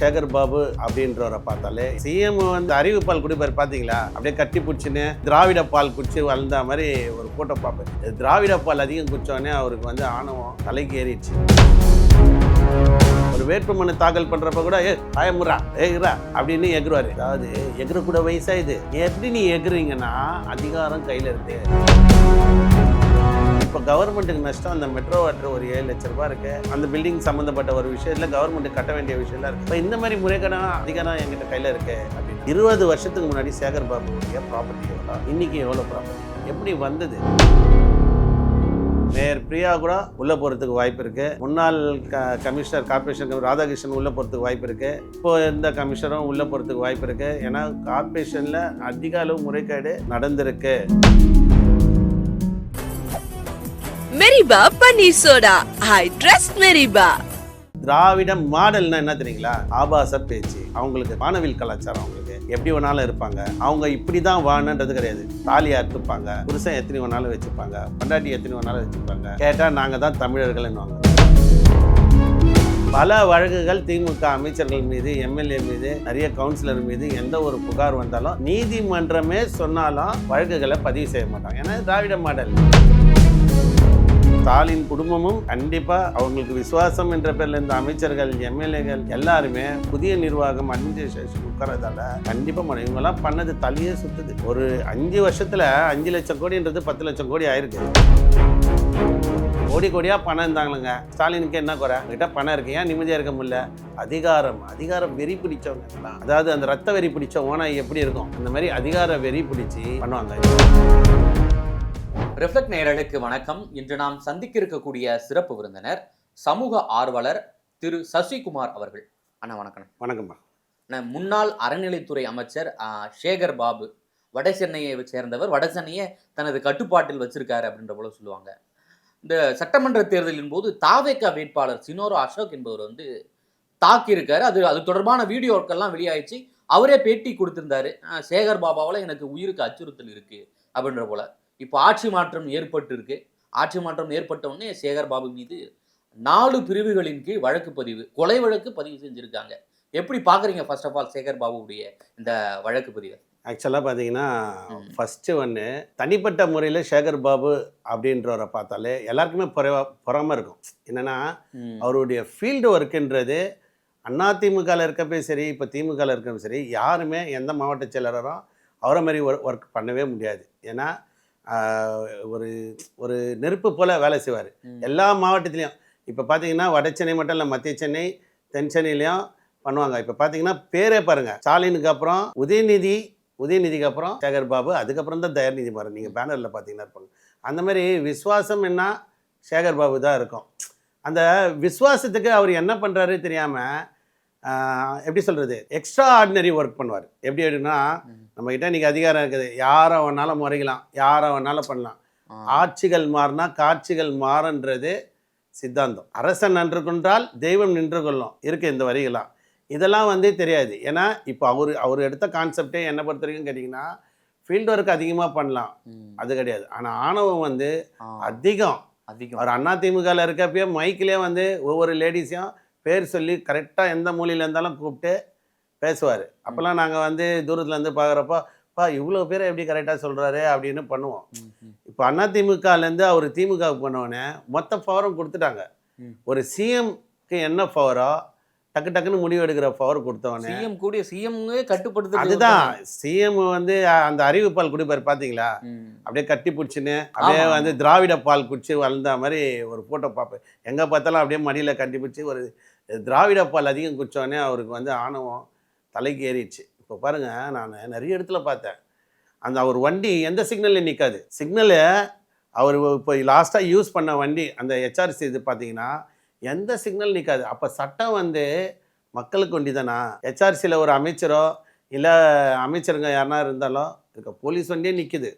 சேகர் பாபு அப்படின்றவரை பார்த்தாலே சிஎம் வந்து அறிவுப்பால் குடிப்பார் பார்த்தீங்களா, அப்படியே கட்டி பிடிச்சின்னு திராவிட பால் குடிச்சு வளர்ந்த மாதிரி ஒரு போட்டோ பார்ப்பேன். திராவிட பால் அதிகம் குடிச்சோடனே அவருக்கு வந்து ஆணவம் தலைக்கு ஏறிடுச்சு. ஒரு வேட்புமனு தாக்கல் பண்றப்ப கூட பயமுறா ஏகிறா அப்படின்னு எகுருவாரு. அதாவது எகுற கூட வயசா இது எப்படி நீ எகுறீங்கன்னா அதிகாரம் கையில இருக்கு. இப்போ கவர்மெண்ட்டுக்கு நஷ்டம் அந்த மெட்ரோ வாட்டர் ஒரு 7 லட்ச ரூபாய் இருக்கு. அந்த பில்டிங் சம்மந்தப்பட்ட ஒரு விஷயத்தில் கவர்மெண்ட் கட்ட வேண்டிய விஷயம்லாம் இருக்கு. இப்போ இந்த மாதிரி முறைகேடான அதிகாரம் எங்கிட்ட கையில் இருக்கு அப்படின்னு 20 வருஷத்துக்கு முன்னாடி சேகர் பாபுடைய ப்ராப்பர்ட்டி எவ்வளோ, இன்னைக்கு எவ்வளோ ப்ராப்பர்ட்டி, எப்படி வந்தது? மேயர் பிரியா கூட உள்ள போகிறதுக்கு வாய்ப்பு இருக்கு. முன்னாள் கமிஷனர் கார்பரேஷன் ராதாகிருஷ்ணன் உள்ள போகிறதுக்கு வாய்ப்பு இருக்கு. இப்போ இந்த கமிஷனரும் உள்ள போகிறதுக்கு வாய்ப்பு இருக்கு. ஏன்னா கார்பரேஷன்ல அதிக அளவு முறைகேடு நடந்திருக்கு. மெரிபா பன்னீர் சோடா, ஐ ட்ரஸ்ட் மெரிபா. திராவிட மாடல்னா என்ன தெரியுங்களா? ஆபாச பேச்சு. அவங்களுக்கு வானவில் கலாச்சாரம், அவங்களுக்கு எப்படி வேணாலும் இருப்பாங்க. அவங்க இப்படி தான் வாணுன்றது கிடையாது. தாலியா இருப்பாங்க, புருஷன் எத்தனை வேணாலும் வச்சுப்பாங்க, பொண்டாட்டி எத்தனை வேணாலும் வச்சுப்பாங்க. கேட்டால் நாங்கள் தான் தமிழர்கள்னுவாங்க. பல வழக்குகள் திமுக அமைச்சர்கள் மீது, எம்எல்ஏ மீது, நிறைய கவுன்சிலர் மீது எந்த ஒரு புகார் வந்தாலும் நீதிமன்றமே சொன்னாலும் வழக்குகளை பதிவு செய்ய மாட்டாங்க. ஏன்னா திராவிட மாடல். ஸ்டாலின் குடும்பமும் கண்டிப்பா அவங்களுக்கு விசுவாசம் என்ற பேர்ல இந்த அமைச்சர்கள், எம்எல்ஏகள் எல்லாருமே புதிய நிர்வாகம் அட்மினிஸ்ட்ரேஷன் உட்காரதால கண்டிப்பா இவங்கெல்லாம் பண்ணது தலையே சுத்துது. ஒரு 5 வருஷத்துல 5 லட்சம் கோடின்றது 10 லட்சம் கோடி ஆயிருக்கு. கோடி கோடியா பணம் இருந்தாங்களுங்க. ஸ்டாலினுக்கு என்ன குறை? கிட்ட பணம் இருக்கு, ஏன் நிம்மதியா இருக்க முடியல? அதிகாரம் வெறி பிடிச்சவங்க. அதாவது அந்த ரத்த வெறி பிடிச்ச ஓனா எப்படி இருக்கும், அந்த மாதிரி அதிகார வெறி பிடிச்சி பண்ணுவாங்க. ரிஃப்ளெக்ட் நேயர்களுக்கு வணக்கம். இன்று நாம் சந்திக்க இருக்கக்கூடிய சிறப்பு விருந்தினர் சமூக ஆர்வலர் திரு சசிகுமார் அவர்கள். அண்ணா வணக்கம். வணக்கம்மா. முன்னாள் அறநிலைத்துறை அமைச்சர் சேகர் பாபு வட சென்னையை சேர்ந்தவர். வட சென்னையை தனது கட்டுப்பாட்டில் வச்சிருக்காரு அப்படின்ற போல சொல்லுவாங்க. இந்த சட்டமன்ற தேர்தலின் போது தாவேகா வேட்பாளர் சினோரோ அசோக் என்பவர் வந்து தாக்கியிருக்காரு. அது தொடர்பான வீடியோக்கெல்லாம் வெளியாயிடுச்சு. அவரே பேட்டி கொடுத்திருந்தாரு. சேகர் பாபாவால் எனக்கு உயிருக்கு அச்சுறுத்தல் இருக்கு அப்படின்ற போல. இப்போ ஆட்சி மாற்றம் ஏற்பட்டு இருக்கு. ஆட்சி மாற்றம் ஏற்பட்ட உடனே சேகர் பாபு மீது 4 பிரிவுகளின் கீழ் வழக்கு பதிவு, கொலை வழக்கு பதிவு செஞ்சுருக்காங்க. எப்படி பார்க்குறீங்க ஃபர்ஸ்ட் ஆஃப் ஆல் சேகர் பாபுடைய இந்த வழக்கு பதிவு? ஆக்சுவலாக பார்த்தீங்கன்னா ஃபஸ்ட்டு ஒன்று தனிப்பட்ட முறையில் சேகர் பாபு அப்படின்றவரை பார்த்தாலே எல்லாருக்குமே பொறாமல் இருக்கும். என்னென்னா அவருடைய ஃபீல்டு ஒர்க்குன்றது அதிமுகவில் இருக்கப்பே சரி, இப்போ திமுகவில் இருக்கப்போ சரி, யாருமே எந்த மாவட்ட செயலரும் அவரை மாதிரி ஒர்க் பண்ணவே முடியாது. ஏன்னா ஒரு ஒரு நெருப்பு போல் வேலை செய்வார் எல்லா மாவட்டத்துலேயும். இப்போ பார்த்தீங்கன்னா வட சென்னை மட்டும் இல்லை, மத்திய சென்னை, தென் சென்னையிலையும் பண்ணுவாங்க. இப்போ பார்த்தீங்கன்னா பேரே பாருங்கள், ஸ்டாலினுக்கு அப்புறம் உதயநிதிக்கு அப்புறம் சேகர் பாபு, அதுக்கப்புறம் தான் தயாநிதி மாறன். நீங்கள் பேனரில் பார்த்தீங்கன்னா இருப்பாங்க. அந்த மாதிரி விஸ்வாசம் என்ன சேகர் பாபு தான் இருக்கும். அந்த விஸ்வாசத்துக்கு அவர் என்ன பண்ணுறாரு தெரியாமல் எப்படி சொல்கிறது, எக்ஸ்ட்ரா ஆர்டினரி ஒர்க் பண்ணுவார். எப்படி அப்படின்னா, நம்மக்கிட்ட இன்றைக்கி அதிகாரம் இருக்குது, யாரை வேணாலும் முறைக்கலாம், யாரை வேணாலும் பண்ணலாம். ஆட்சிகள் மாறினா காட்சிகள் மாறன்றது சித்தாந்தம். அரசன் நின்று கொண்டால் தெய்வம் நின்று கொள்ளும் இருக்குது இந்த வரிகளாம். இதெல்லாம் வந்து தெரியாது. ஏன்னா இப்போ அவர் எடுத்த கான்செப்டே என்னை பொறுத்த வரைக்கும் கேட்டிங்கன்னா, ஃபீல்டு ஒர்க் அதிகமாக பண்ணலாம், அது கிடையாது. ஆனால் ஆணவம் வந்து அதிகம். அவர் அதிமுகவில் இருக்கப்பயே மைக்கிலே வந்து ஒவ்வொரு லேடிஸையும் பேர் சொல்லி கரெக்டாக எந்த மூலையில் இருந்தாலும் கூப்பிட்டு பேசுவார். அப்போல்லாம் நாங்கள் வந்து தூரத்துலேருந்து பார்க்குறப்போ இவ்வளோ பேரை எப்படி கரெக்டாக சொல்கிறாரு அப்படின்னு பண்ணுவோம். இப்போ அதிமுகலேருந்து அவர் திமுகவுக்கு பண்ணோடனே மொத்த பவரும் கொடுத்துட்டாங்க. ஒரு சிஎம்க்கு என்ன பவரோ டக்குன்னு முடிவு எடுக்கிற பவர் கொடுத்தவனே சிஎம் கட்டுப்படுத்து. அதுதான் சிஎம் வந்து அந்த அறிவுப்பால் குடிப்பார் பார்த்தீங்களா, அப்படியே கட்டி பிடிச்சின்னு அப்படியே வந்து திராவிட பால் குடிச்சு வளர்ந்த மாதிரி ஒரு ஃபோட்டோ பார்ப்பேன். எங்கே பார்த்தாலும் அப்படியே மடியில் கட்டி பிடிச்சி ஒரு திராவிட பால் அதிகம் குடித்தோடனே அவருக்கு வந்து ஆணவம் தலைக்கு ஏறிடுச்சு. இப்போ பாருங்கள், நான் நிறைய இடத்துல பார்த்தேன், அந்த அவர் வண்டி எந்த சிக்னல்லையும் நிற்காது. சிக்னலு அவர் இப்போ லாஸ்ட்டாக யூஸ் பண்ண வண்டி அந்த ஹெச்ஆர்சி இது பார்த்தீங்கன்னா எந்த சிக்னல் நிற்காது. அப்போ சட்டம் வந்து மக்களுக்கு வண்டி தானா? ஹெச்ஆர்சியில் ஒரு அமைச்சரோ இல்லை அமைச்சருங்க யாருனா இருந்தாலும் இருக்க போலீஸ் வண்டியே நிற்குது,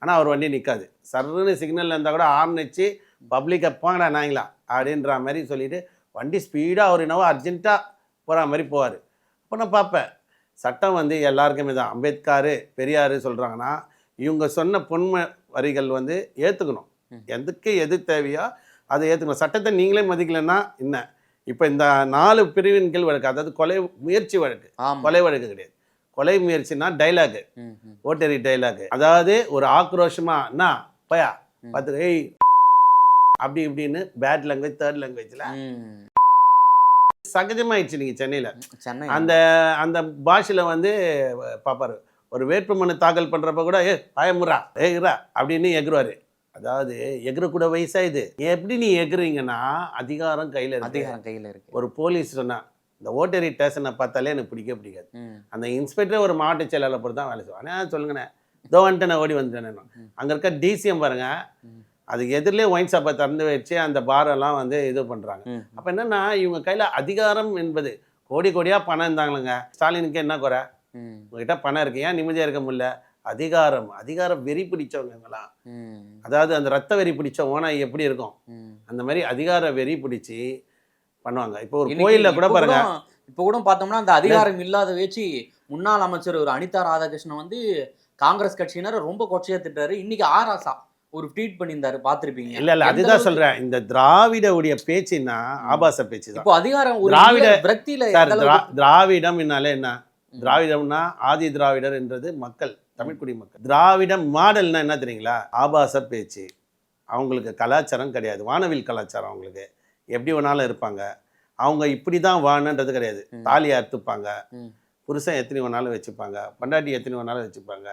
ஆனால் அவர் வண்டி நிற்காது. சர்ன்னு சிக்னலில் இருந்தால் கூட ஆர்ன் வச்சு பப்ளிக்கை போங்கடா நாங்களா அப்படின்ற மாதிரி சொல்லிவிட்டு வண்டி ஸ்பீடாக அவர் என்னவோ அர்ஜென்ட்டாக போகிற மாதிரி போவார். அப்போ நான் பார்ப்பேன், சட்டம் வந்து எல்லாருக்குமே தான். அம்பேத்கர், பெரியார் சொல்கிறாங்கன்னா இவங்க சொன்ன பொன்மை வரிகள் வந்து ஏற்றுக்கணும். எதுக்கு எது தேவையோ அதை ஏற்றுக்கணும். சட்டத்தை நீங்களே மதிக்கலைன்னா என்ன, இப்போ இந்த 4 பிரிவின் கீழ் வழக்கு, அதாவது கொலை முயற்சி வழக்கு, ஆமா. கொலை வழக்கு கிடையாது. கொலை முயற்சினா டைலாக், ஓட்டரி டைலாக். அதாவது ஒரு ஆக்ரோஷமா என்ன பயா பார்த்து ஏய் அப்படி இப்படின்னு பேட் லாங்குவேஜ், தேர்ட் லாங்குவேஜில் சகஜமாயிடுச்சு. நீங்கள் சென்னையில் சென்னை அந்த அந்த பாஷையில் வந்து பார்ப்பாரு. ஒரு வேட்புமனு தாக்கல் பண்ணுறப்ப கூட பயமுறா இரா அப்படின்னு எகுருவார். அதாவது எகுறக்கூட வயசாகுது. எப்படி நீ எகுறீங்கன்னா அதிகாரம் கையில் இருக்கு. அதிகாரம் கையில் இருக்கு. ஒரு போலீஸ் சொன்னா இந்த ஓட்டரி ஸ்டேஷனை பார்த்தாலே எனக்கு பிடிக்காது. அந்த இன்ஸ்பெக்டர் ஒரு மாவட்ட செயலாளர் பொறுத்து தான் வேலை செய்வான். சொல்லுங்கண்ணே இதோ வந்துட்டு நான் ஓடி வந்துட்டேன். அங்கே இருக்க டிசிஎம் பாருங்க, அதுக்கு எதிரிலே ஒயின் ஷாப்பை திறந்து வச்சு அந்த பாரெல்லாம் வந்து இது பண்ணுறாங்க. அப்போ என்னென்னா இவங்க கையில் அதிகாரம் என்பது கோடி கோடியாக பணம் இருந்தாங்களுங்க. ஸ்டாலினுக்கு என்ன குறை? உங்ககிட்ட பணம் இருக்கு, ஏன் நிம்மதியாக இருக்க முடியல? அதிகாரம் வெறி பிடிச்சவங்கலாம். அதாவது அந்த ரத்த வெறி பிடிச்சவனா எப்படி இருக்கும், அந்த மாதிரி அதிகார வெறி பிடிச்சி பண்ணுவாங்க. இப்போ ஒரு கோயிலில் கூட பாருங்க, இப்போ கூட பார்த்தோம்னா அந்த அதிகாரம் இல்லாத வச்சு முன்னாள் அமைச்சர் ஒரு அனிதா ராதாகிருஷ்ணன் வந்து காங்கிரஸ் கட்சியினரை ரொம்ப கொச்சையா திட்டாரு. இன்னைக்கு ஆராசா ஒரு ட்வீட் பண்ணியிருந்தாரு, பார்த்திருப்பீங்க. இல்ல அதுதான் சொல்றேன். இந்த திராவிட உடைய பேச்சுன்னா ஆபாச பேச்சு தான். இப்போ அதிகாரம் ஒரு திராவிட விரக்தியில திராவிடம் என்னாலே என்ன, திராவிடம்னா ஆதி திராவிடர் என்றது மக்கள், தமிழ் குடி மக்கள். திராவிடம் மாடல்னா என்ன தெரியுங்களா? ஆபாச பேச்சு. அவங்களுக்கு கலாச்சாரம் கிடையாது, வானவில் கலாச்சாரம். அவங்களுக்கு எப்படி வேணாலும் இருப்பாங்க. அவங்க இப்படி தான் வாணுன்றது கிடையாது. தாலியை அறுத்துப்பாங்க, புருஷன் எத்தனை வேணாலும் வச்சுப்பாங்க, பொண்டாட்டி எத்தனை வேணாலும் வச்சுப்பாங்க.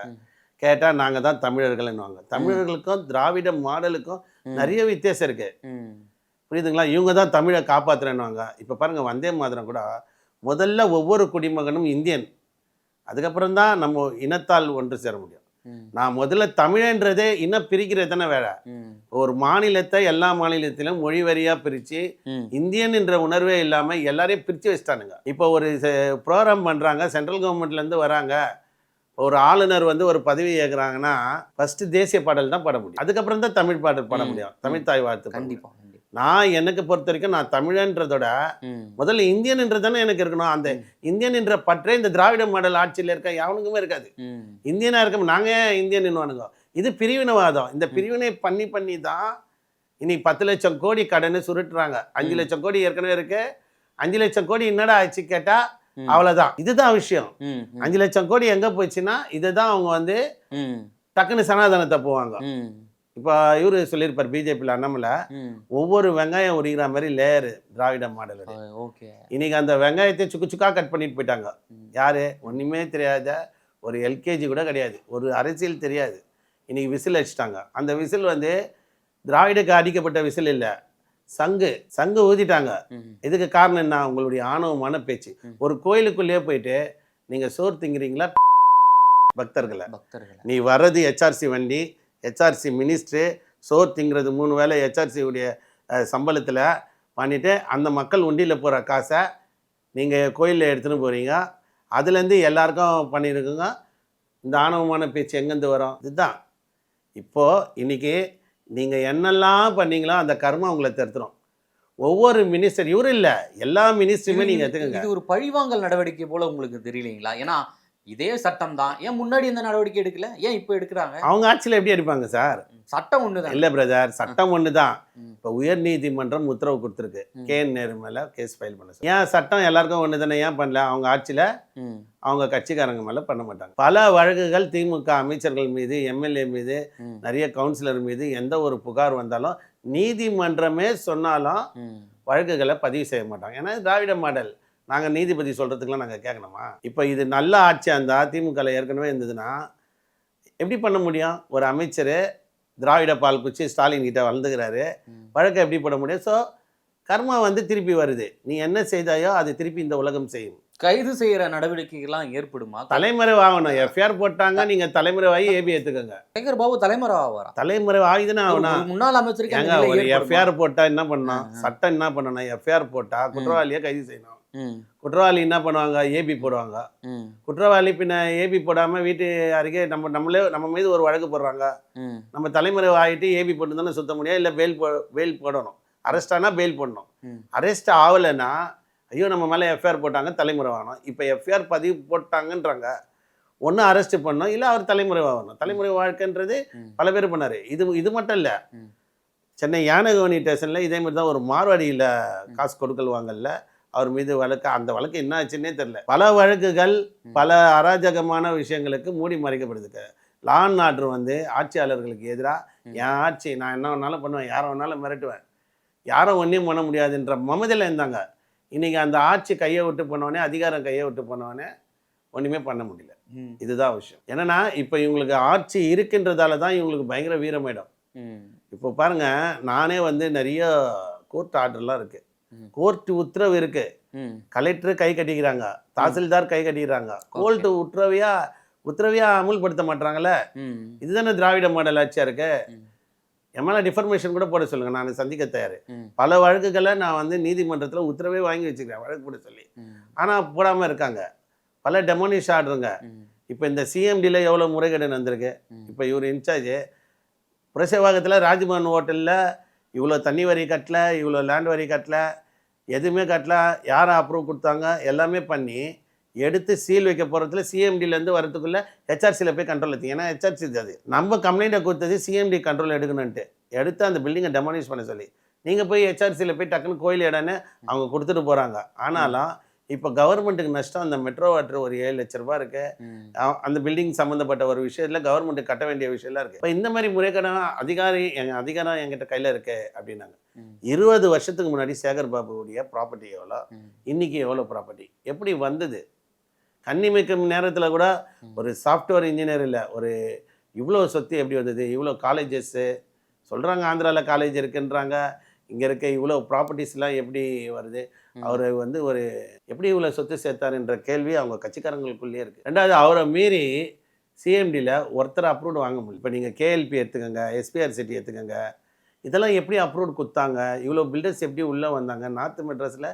கேட்டால் நாங்கள் தான் தமிழர்கள்னுவாங்க. தமிழர்களுக்கும் திராவிட மாடலுக்கும் நிறைய வித்தியாசம் இருக்கு, புரியுதுங்களா? இவங்க தான் தமிழை காப்பாற்றுறேன்னுவாங்க. இப்போ பாருங்கள், வந்தே மாதரம் கூட முதல்ல ஒவ்வொரு குடிமகனும் இந்தியன், அதுக்கப்புறம் தான் நம்ம இனத்தால் ஒன்று சேர முடியும். நான் முதல்ல தமிழன்றதே இன்னும் பிரிக்கிறது தானே வேலை. ஒரு மாநிலத்தை எல்லா மாநிலத்திலும் மொழி வரியா பிரித்து இந்தியன் என்ற உணர்வே இல்லாமல் எல்லாரையும் பிரித்து வச்சுட்டானுங்க. இப்போ ஒரு ப்ரோக்ராம் பண்ணுறாங்க, சென்ட்ரல் கவர்மெண்ட்லேருந்து வராங்க, ஒரு ஆளுநர் வந்து ஒரு பதவி ஏற்கிறாங்கன்னா ஃபர்ஸ்ட் தேசிய பாடல் தான் பாட முடியும், அதுக்கப்புறம் தான் தமிழ் பாடல் பாட முடியும், தமிழ் தாய் வாழ்த்து. கண்டிப்பாக நான் எனக்கு பொறுத்த வரைக்கும் நான் தமிழன்றதோட முதல்ல இந்தியன் என்றதானே எனக்கு இருக்கணும். அந்த இந்தியன் என்ற பற்றே இந்த திராவிட மாடல் ஆட்சியில் இருக்க எவனுக்குமே இருக்காது. இந்தியனா இருக்க நாங்க ஏன் இந்தியன் என்னவானுங்க? இது பிரிவினவாதம். இந்த பிரிவினை பண்ணி தான் இன்னைக்கு 10 லட்சம் கோடி கடனை சுருட்டுறாங்க. 5 லட்சம் கோடி ஏற்கனவே இருக்கு. 5 லட்சம் கோடி என்னடா ஆச்சு கேட்டா அவ்வளவுதான். இதுதான் விஷயம். 5 லட்சம் கோடி எங்க போச்சுன்னா இதுதான் அவங்க வந்து டக்குன்னு சனாதனத்தை போவாங்க. இப்போ இவரு சொல்லியிருப்பார், பிஜேபியில் அண்ணாமலை, ஒவ்வொரு வெங்காயம் உரிக்கிற மாதிரி லேயரு திராவிட மாடல். இன்னைக்கு அந்த வெங்காயத்தை சுக்கா கட் பண்ணிட்டு போயிட்டாங்க. யாரு? ஒன்றுமே தெரியாத ஒரு எல்கேஜி கூட கிடையாது, ஒரு அரசியல் தெரியாது, இன்னைக்கு விசில் அடிச்சிட்டாங்க. அந்த விசில் வந்து திராவிடக்கு அடிக்கப்பட்ட விசில் இல்லை, சங்கு ஊதிட்டாங்க. இதுக்கு காரணம் என்ன? உங்களுடைய ஆணவமான பேச்சு. ஒரு கோயிலுக்குள்ளேயே போயிட்டு நீங்க சோறு திங்கிறீங்களா பக்தர்களை? நீ வர்றது ஹெச்ஆர்சி வண்டி, ஹெச்ஆர்சி மினிஸ்ட்ரு, சோறு திங்கிறது 3 வேளை ஹெச்ஆர்சி உடைய சம்பளத்தில் பண்ணிவிட்டு அந்த மக்கள் உண்டியில் போகிற காசை நீங்கள் கோயிலில் எடுத்துன்னு போகிறீங்க. அதுலேருந்து எல்லாருக்கும் பண்ணியிருக்குங்க. இந்த ஆணவமான பேச்சு எங்கேருந்து வரும்? இதுதான். இப்போது இன்றைக்கி நீங்கள் என்னெல்லாம் பண்ணீங்களோ அந்த கர்மா உங்களை தடுத்துரும். ஒவ்வொரு மினிஸ்டர், இவரும் இல்லை, எல்லா மினிஸ்டருமே நீங்கள் எடுத்துக்கங்க. இது ஒரு பழிவாங்கல் நடவடிக்கை போல் உங்களுக்கு தெரியலைங்களா? ஏன்னா இதே சட்டம் தான், ஏன் முன்னாடி இந்த நடவடிக்கை எடுக்கல, ஏன் இப்போ எடுக்கிறாங்க? அவங்க ஆட்சியில் எப்படி எடுப்பாங்க சார்? சட்டம் ஒன்று தான். இல்லை பிரதர், சட்டம் ஒன்று தான். இப்போ உயர் நீதிமன்றம் உத்தரவு கொடுத்துருக்கு KN நேரு மேலே கேஸ் ஃபைல் பண்ண. ஏன் சட்டம் எல்லாருக்கும் ஒன்று தானே, ஏன் பண்ணல? அவங்க ஆட்சியில் அவங்க கட்சிக்காரங்க மேலே பண்ண மாட்டாங்க. பல வழக்குகள் திமுக அமைச்சர்கள் மீது, எம்எல்ஏ மீது, நிறைய கவுன்சிலர் மீது எந்த ஒரு புகார் வந்தாலும் நீதிமன்றமே சொன்னாலும் வழக்குகளை பதிவு செய்ய மாட்டாங்க. ஏன்னா திராவிட மாடல். நாங்கள் நீதிபதி சொல்கிறதுக்கெலாம் நாங்கள் கேட்கணுமா? இப்போ இது நல்ல ஆட்சியாக இருந்தால், திமுகவில் ஏற்கனவே இருந்ததுன்னா எப்படி பண்ண முடியும்? ஒரு அமைச்சர் திராவிட பால் குச்சி ஸ்டாலின் கிட்ட வளர்ந்துக்கிறாரு, வழக்கை எப்படி போட முடியும்? ஸோ கர்மா வந்து திருப்பி வருது. நீ என்ன செய்தாயோ அது திருப்பி இந்த உலகம் செய்யும். கைது செய்கிற நடவடிக்கைகள்லாம் ஏற்படுமா? தலைமுறை ஆகணும். எஃப்ஐஆர் போட்டாங்க, நீங்கள் தலைமுறை ஆகி ஏபி ஏற்றுக்கோங்க. சேகர் பாபு தலைமுறை ஆவாரா? தலைமுறை ஆகிதானே ஆகணும். முன்னாள் அமைச்சருக்கு ஒரு எஃப்ஐஆர் போட்டால் என்ன பண்ணணும்? சட்டம் என்ன பண்ணணும்? எஃப்ஐஆர் போட்டால் குற்றவாளியை கைது செய்யணும். குற்றவாளி என்ன பண்ணுவாங்க? ஏபி போடுவாங்க. குற்றவாளி பின்ன ஏபி போடாமல் வீட்டு அருகே நம்ம மீது ஒரு வழக்கு போடுறாங்க. நம்ம தலைமுறை ஆகிட்டு ஏபி போட்டு தானே சுத்த முடியாது. இல்லை பெயில் போடணும். அரெஸ்ட் ஆனால் பெயில் போடணும். அரெஸ்ட் ஆகலைன்னா ஐயோ நம்ம மேலே எஃப்ஐஆர் போட்டாங்க, தலைமுறை ஆகணும். இப்போ எஃப்ஐஆர் பதிவு போட்டாங்கன்றாங்க, ஒன்று அரெஸ்ட் பண்ணணும், இல்லை அவர் தலைமுறை ஆகணும். தலைமுறை வாழ்க்கைன்றது பல பேர் பண்ணார். இது மட்டும் இல்லை, சென்னை யானகவனி ஸ்டேஷனில் இதே மாதிரி தான் ஒரு மார்வாடியில் காசு கொடுக்கல் வாங்கல அவர் மீது வழக்கு, அந்த வழக்கு என்ன ஆச்சுன்னே தெரில. பல வழக்குகள் பல அராஜகமான விஷயங்களுக்கு மூடி மறைக்கப்படுதுக்கு. லா அண்ட் ஆர்டர் வந்து ஆட்சியாளர்களுக்கு எதிராக என் ஆட்சி, நான் என்ன வேணாலும் பண்ணுவேன், யாரை வேணாலும் மிரட்டுவேன், யாரும் ஒன்றையும் பண்ண முடியாதுன்ற மமதியில் இருந்தாங்க. இன்றைக்கி அந்த ஆட்சி கையை விட்டு போனவொடனே, அதிகாரம் கையை விட்டு போனவொடனே ஒன்றுமே பண்ண முடியல. இதுதான் விஷயம். என்னன்னா இப்போ இவங்களுக்கு ஆட்சி இருக்கின்றதால தான் இவங்களுக்கு பயங்கர வீரமேடம். இப்போ பாருங்க, நானே வந்து நிறைய கோர்ட் ஆர்டர்லாம் இருக்கு, கோர்ட் உத்தரவு இருக்கு, கலெக்டர் கை கட்டிக்கிறாங்க, தாசில்தார் கை கட்டிக்கிறாங்க, கோர்ட் உத்தரவையா அமுல்படுத்த மாட்டாங்கல்ல. இதுதானே திராவிட மாடல் ஆட்சியா இருக்கு. எம்எல்ஏ டிஃபர்மேஷன் கூட போட சொல்லுங்க, நான் சந்திக்க தயார். பல வழக்குகளை நான் வந்து நீதிமன்றத்தில் உத்தரவே வாங்கி வச்சுக்கிறேன் வழக்கு போட சொல்லி, ஆனால் போடாமல் இருக்காங்க. பல டெமோனிஷ் ஆர்டருங்க. இப்போ இந்த சிஎம்டியில் எவ்வளோ முறைகேடு நடந்திருக்கு. இப்போ இவர் இன்சார்ஜ் புரசேவாகத்தில் ராஜ்பவன் ஹோட்டலில் இவ்வளோ தண்ணி வரி கட்டல, இவ்வளோ லேண்ட் வரி கட்டல, எதுவுமே கட்டல, யாரை அப்ரூவ் கொடுத்தாங்க எல்லாமே பண்ணி எடுத்து சீல் வைக்க போகிறதுல சிஎம்டிலேருந்து வரதுக்குள்ளே ஹெச்ஆர்சியில் போய் கண்ட்ரோல் எடுத்தீங்க. ஏன்னா ஹெச்ஆர்சி அது நம்ம கம்ப்ளைண்ட்டை கொடுத்தது சிஎம்டி கண்ட்ரோல் எடுக்கணுன்ட்டு எடுத்து அந்த பில்டிங்கை டெமாலிஷ் பண்ண சொல்லி நீங்கள் போய் ஹெச்ஆர்சியில் போய் டக்குன்னு கோயில் இடன்னு அவங்க கொடுத்துட்டு போகிறாங்க. ஆனாலும் இப்போ கவர்மெண்ட்டுக்கு நஷ்டம். அந்த மெட்ரோ வாட்டர் ஒரு 7 லட்ச ரூபா இருக்கு, அந்த பில்டிங் சம்மந்தப்பட்ட ஒரு விஷயத்தில் கவர்மெண்ட்டு கட்ட வேண்டிய விஷயம்லாம் இருக்குது. இப்போ இந்த மாதிரி முறைகேடான அதிகாரம் என்கிட்ட கையில் இருக்கு அப்படின்னாங்க. 20 வருஷத்துக்கு முன்னாடி சேகர் பாபுடைய ப்ராப்பர்ட்டி எவ்வளோ, இன்னைக்கு எவ்வளோ ப்ராப்பர்ட்டி எப்படி வந்தது? கண்ணிமைக்கும் நேரத்தில் கூட ஒரு சாஃப்ட்வேர் இன்ஜினியர் இல்லை, ஒரு இவ்வளோ சொத்து எப்படி வந்தது? இவ்வளோ காலேஜஸ்ஸு சொல்கிறாங்க, ஆந்திராவில் காலேஜ் இருக்குன்றாங்க, இங்கே இருக்க இவ்வளோ ப்ராப்பர்ட்டிஸ்லாம் எப்படி வருது? அவர் வந்து ஒரு எப்படி இவ்வளோ சொத்து சேர்த்தாருன்ற கேள்வி அவங்க கட்சிக்காரங்களுக்குள்ளேயே இருக்குது. ரெண்டாவது, அவரை மீறி சிஎம்டியில் ஒருத்தர் அப்ரூவ்டு வாங்க முடியும். இப்போ நீங்கள் கேஎல்பி எடுத்துக்கோங்க, எஸ்பிஆர் சிட்டி எடுத்துக்கோங்க, இதெல்லாம் எப்படி அப்ரூவ்டு கொடுத்தாங்க? இவ்வளோ பில்டர்ஸ் எப்படி உள்ளே வந்தாங்க? நார்த் மெட்ராஸில்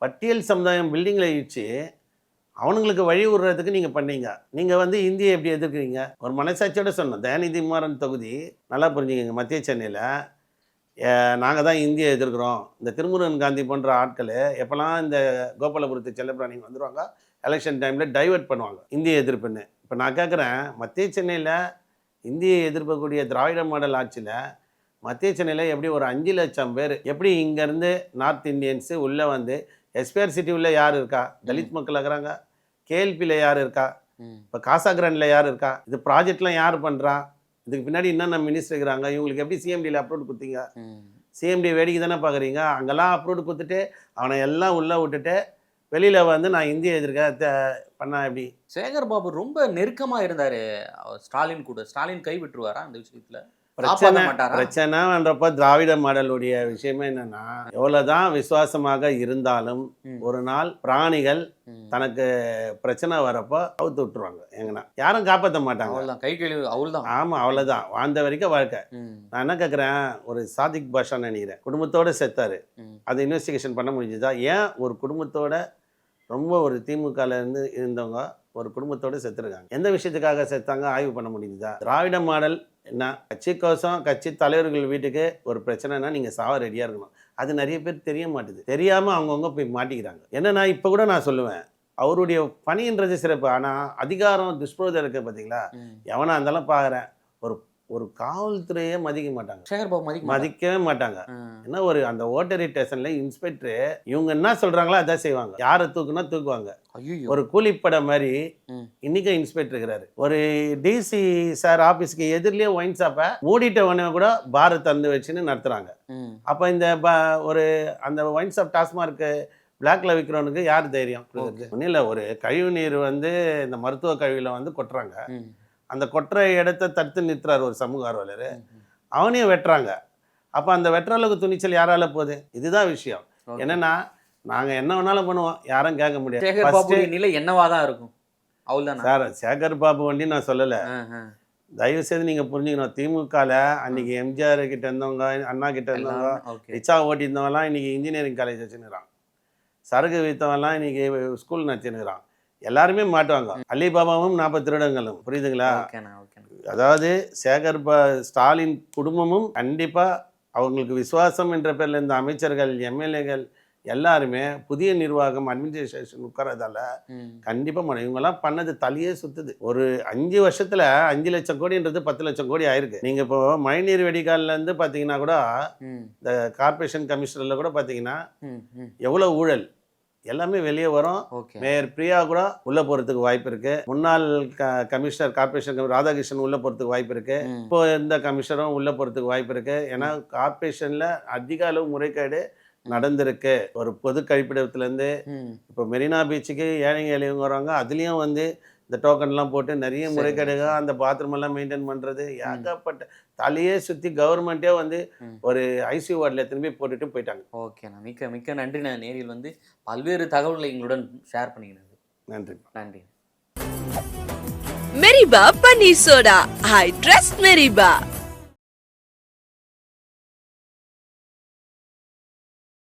பட்டியல் சமுதாயம் பில்டிங்கில் இடிச்சு அவனுங்களுக்கு வழி விடுறதுக்கு நீங்கள் பண்ணீங்க. நீங்கள் வந்து இந்தியை எப்படி எதிர்க்கிறீங்க? ஒரு மனசாட்சியோட சொன்னோம். தயாநிதி மாறன் தொகுதி நல்லா புரிஞ்சுக்கங்க, மத்திய சென்னையில் நாங்கள் தான் இந்தியை எதிர்க்கிறோம். இந்த திருமுருகன் காந்தி போன்ற ஆட்கள் எப்போல்லாம் இந்த கோபாலபுரத்து செல்லப்பிராணிங்க வந்துடுவாங்க, எலெக்ஷன் டைமில் டைவெர்ட் பண்ணுவாங்க இந்திய எதிர்ப்புன்னு. இப்போ நான் கேட்குறேன், மத்திய சென்னையில் இந்தியை எதிர்க்கக்கூடிய திராவிட மாடல் ஆட்சியில் மத்திய சென்னையில் எப்படி ஒரு 5 லட்சம் பேர் எப்படி இங்கேருந்து நார்த் இந்தியன்ஸு உள்ளே வந்து எஸ்பிஆர் சிட்டி உள்ள யார் இருக்கா? தலித் மக்கள் இருக்கிறாங்க. கேஎல்பியில் யார் இருக்கா? இப்போ காசாகிரானில் யார் இருக்கா? இது ப்ராஜெக்ட்லாம் யார் பண்ணுறா? இதுக்கு பின்னாடி என்னென்ன மினிஸ்டர் இருக்கிறாங்க? இவங்களுக்கு எப்படி சிஎம்டியில் அப்ரூவ் கொடுத்தீங்க? சிஎம்டி வேடிக்கை தானே பார்க்குறீங்க. அங்கெல்லாம் அப்ரூவ் கொடுத்துட்டு அவனை எல்லாம் உள்ளே விட்டுட்டு வெளியில் வந்து நான் இந்திய எதிர்க்க பண்ணா எப்படி? சேகர் பாபு ரொம்ப நெருக்கமாக இருந்தார் ஸ்டாலின் கூட. ஸ்டாலின் கை விட்டுருவாரா அந்த விஷயத்தில்? பிரச்சனைன்றப்ப திராவிட மாடலுடைய விஷயமே என்னன்னா, எவ்வளவுதான் விசுவாசமாக இருந்தாலும் ஒரு நாள் பிராணிகள் தனக்கு பிரச்சனை வரப்போ அவுத்து விட்டுருவாங்க. எங்கன்னா யாரும் காப்பாற்ற மாட்டாங்க. கை கழுவி அவள்தான். ஆமா, அவ்வளவுதான். வாழ்ந்த வரைக்கும் வாழ்க்கை. நான் என்ன கேட்குறேன், ஒரு சாதிக் பாஷா நினைக்கிறேன், குடும்பத்தோட செத்தாரு. அது இன்வெஸ்டிகேஷன் பண்ண முடிஞ்சுதா? ஏன் ஒரு குடும்பத்தோட ரொம்ப ஒரு திமுகல இருந்து இருந்தவங்க ஒரு குடும்பத்தோடு செத்துருக்காங்க. எந்த விஷயத்துக்காக செத்தாங்க ஆய்வு பண்ண முடியுதா? திராவிட மாடல் என்ன, கட்சிக்கோசம் கட்சி தலைவர்கள் வீட்டுக்கு ஒரு பிரச்சனைனா நீங்கள் சாவ ரெடியாக இருக்கணும். அது நிறைய பேர் தெரிய மாட்டுது. தெரியாமல் அவங்கவுங்க போய் மாட்டிக்கிறாங்க. என்னன்னா, இப்போ கூட நான் சொல்லுவேன், அவருடைய பணின்றது சிறப்பு. ஆனால் அதிகாரம் துஷ்பிரயோகம் இருக்குது பார்த்தீங்களா? எவனா இருந்தாலும் பார்க்குறேன், ஒரு ஒரு காவல்துறையே மதிக்க மாட்டாங்க. சேகர் பாபு மதிக்கவே மாட்டாங்க. ஏன்னா ஒரு அந்த ஓட்டரி ஸ்டேஷன்ல இன்ஸ்பெக்டர் இவங்க என்ன சொல்றாங்களோ அதான் செய்வாங்க. யாரை தூக்குனா தூக்குவாங்க. ஒரு கூலிப்படை மாதிரி இன்னைக்கு இன்ஸ்பெக்டர் இருக்கிறாரு. ஒரு டிசி சார் ஆபீஸ்க்கு எதிரிலேயே ஒயின் ஷாப்பை மூடிட்ட உடனே கூட பாரை திறந்து வச்சுன்னு நடத்துறாங்க. அப்ப இந்த ஒரு அந்த ஒயின் ஷாப் டாஸ்மார்க் பிளாக்ல விற்கிறவனுக்கு யார் தைரியம்? ஒன்றும் இல்லை, ஒரு கழிவு நீர் வந்து இந்த மருத்துவ கழிவுல வந்து கொட்டுறாங்க. அந்த கொற்ற இடத்தை தடுத்து நிறுத்துறாரு ஒரு சமூக ஆர்வலர், அவனையும் வெட்டுறாங்க. அப்போ அந்த வெட்டுற அளவுக்கு துணிச்சல் யாரால போகுது? இதுதான் விஷயம். என்னன்னா, நாங்கள் என்ன வேணாலும் பண்ணுவோம், யாரும் கேட்க முடியாது. சேகர் பாபு நிலை என்னவா தான் இருக்கும்? அவ்வளோதான் சார். சேகர் பாபு வண்டி நான் சொல்லலை, தயவு செய்து நீங்கள் புரிஞ்சுக்கணும். திமுகவில் அன்னைக்கு எம்ஜிஆர் கிட்ட இருந்தவங்க, அண்ணா கிட்ட இருந்தவங்க, ரிச்சா ஓட்டி இருந்தவங்கலாம் இன்னைக்கு இன்ஜினியரிங் காலேஜ் வச்சுன்னுறான். சரகு வித்தவெல்லாம் இன்னைக்கு ஸ்கூல் நச்சுன்னுறான். எல்லாருமே மாட்டுவாங்க. அலிபாபாவும் 40 திருடங்களும். புரியுதுங்களா? அதாவது ஸ்டாலின் குடும்பமும் கண்டிப்பாக அவங்களுக்கு விசுவாசம் என்ற பேரில் இந்த அமைச்சர்கள், எம்எல்ஏகள் எல்லாருமே புதிய நிர்வாகம் அட்மினிஸ்ட்ரேஷன் உட்காரதால கண்டிப்பாக இவங்கெல்லாம் பண்ணது தலையே சுத்துது. ஒரு 5 வருஷத்தில் 5 லட்சம் கோடின்றது 10 லட்சம் கோடி ஆயிருக்கு. நீங்கள் இப்போ மழைநீர் வெடிகால்லேருந்து பார்த்தீங்கன்னா கூட இந்த கார்பரேஷன் கமிஷனரில் கூட பார்த்தீங்கன்னா எவ்வளோ ஊழல் எல்லாமே வெளியே வரும். மேயர் பிரியா கூட உள்ள போறதுக்கு வாய்ப்பு இருக்கு. முன்னாள் கமிஷனர் கார்பரேஷன் ராதாகிருஷ்ணன் உள்ள போறதுக்கு வாய்ப்பு இருக்கு. இப்போ இந்த கமிஷனரும் உள்ள போறதுக்கு வாய்ப்பு இருக்கு. ஏன்னா கார்பரேஷன்ல அதிக அளவு முறைகேடு நடந்திருக்கு. ஒரு பொது கழிப்பிடத்துலேருந்து இப்போ மெரினா பீச்சுக்கு ஏழைங்க எளியவங்க வராங்க, அதுலேயும் வந்து இந்த டோக்கன்லாம் போட்டு நிறைய முறைகேடுகள், அந்த பாத்ரூம் எல்லாம் மெயின்டைன் பண்ணுறது, ஏகப்பட்ட தலையே சுற்றி கவர்மெண்ட்டே வந்து ஒரு ஐசியூ வார்டில் எத்தனை போய் போட்டுட்டு போயிட்டாங்க. ஓகேண்ணா, மிக்க மிக்க நன்றி. நான் நேரில் வந்து பல்வேறு தகவல்களை எங்களுடன் ஷேர் பண்ணிக்கிறது. நன்றி. நன்றி. மெரிபா பன்னீர் சோடா. I trust மெரிபா.